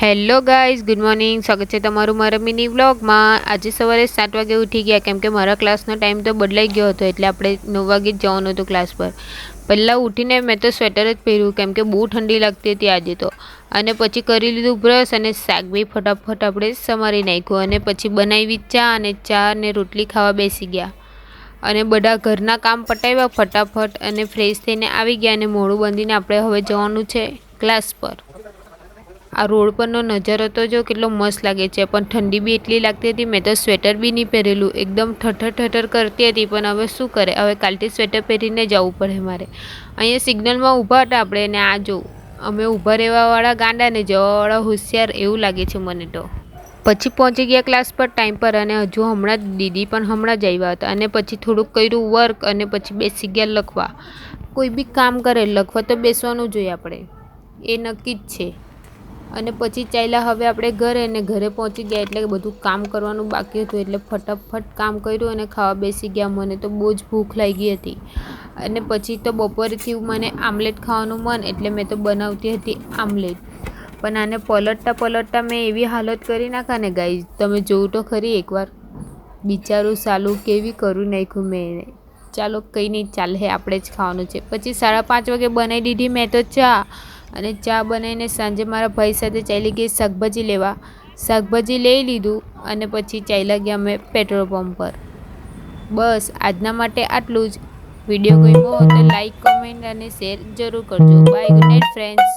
Hello guys, good morning. સ્વાગત છે તમારું મારા મિની વ્લોગમાં. આજે સવારે 7 વાગે ઉઠી ગયા કેમ કે મારા ક્લાસનો ટાઈમ તો બદલાઈ ગયો હતો, એટલે આપણે 9 વાગે જ જવાનું હતું ક્લાસ પર. પહેલાં ઉઠીને મેં તો સ્વેટર જ પહેર્યું કેમ કે બહુ ઠંડી લાગતી હતી આજે તો. અને પછી કરી લીધું બ્રશ અને શાક બી ફટાફટ આપણે સમારી નાખ્યું અને પછી બનાવી ચા અને રોટલી ખાવા બેસી ગયા. અને બધા ઘરના કામ પટાવ્યા ફટાફટ અને ફ્રેશ થઈને આવી ગયા અને મોઢું બાંધીને આપણે હવે જવાનું છે ક્લાસ પર. આ રોડ પરનો નજારો તો જો કેટલો મસ્ત લાગે છે, પણ ઠંડી બી એટલી લાગતી હતી. મેં તો સ્વેટર બી નહીં પહેરેલું, એકદમ ઠઠર કરતી હતી. પણ હવે શું કરે, હવે કાલથી સ્વેટર પહેરીને જવું પડે મારે. અહીંયા સિગ્નલમાં ઊભા હતા આપણે, ને આ જો અમે ઊભા રહેવાવાળા ગાંડા ને જવાવાળા હોશિયાર એવું લાગે છે મને તો. પછી પહોંચી ગયા ક્લાસ પર ટાઈમ પર, અને હજુ હમણાં જ દીદી પણ હમણાં જ આવ્યા હતા. અને પછી થોડુંક કર્યું વર્ક અને પછી બેસી ગયા લખવા. કોઈ બી કામ કરે લખવા તો બેસવાનું જોઈએ આપણે, એ નક્કી જ છે. અને પછી ચાલ્યા હવે આપણે ઘરે, અને ઘરે પહોંચી ગયા એટલે બધું કામ કરવાનું બાકી હતું, એટલે ફટાફટ કામ કર્યું અને ખાવા બેસી ગયા. મને તો બહુ જ ભૂખ લાગી હતી. અને પછી તો બપોરેથી મને આમલેટ ખાવાનું મન, એટલે મેં તો બનાવતી હતી આમલેટ. પણ આને પલટતા મેં એવી હાલત કરી નાખા ને ગાઈઝ, તમે જોવું તો ખરી એકવાર. બિચારું સાલું કેવી કરું નાખ્યું મેં એને. ચાલો કંઈ નહીં, ચાલે, આપણે જ ખાવાનું છે. પછી 5:30 વાગે બનાવી દીધી મેં તો ચા. અને ચા બનાવીને સાંજે મારા ભાઈ સાથે ચાલી ગઈ શાકભાજી લેવા. શાકભાજી લઈ લીધું અને પછી ચાલ્યા ગયા અમે પેટ્રોલ પંપ પર. બસ આજના માટે આટલું જ. વિડીયો ગમ્યો હોય તો લાઈક, કમેન્ટ અને શેર જરૂર કરજો. Bye, good night friends.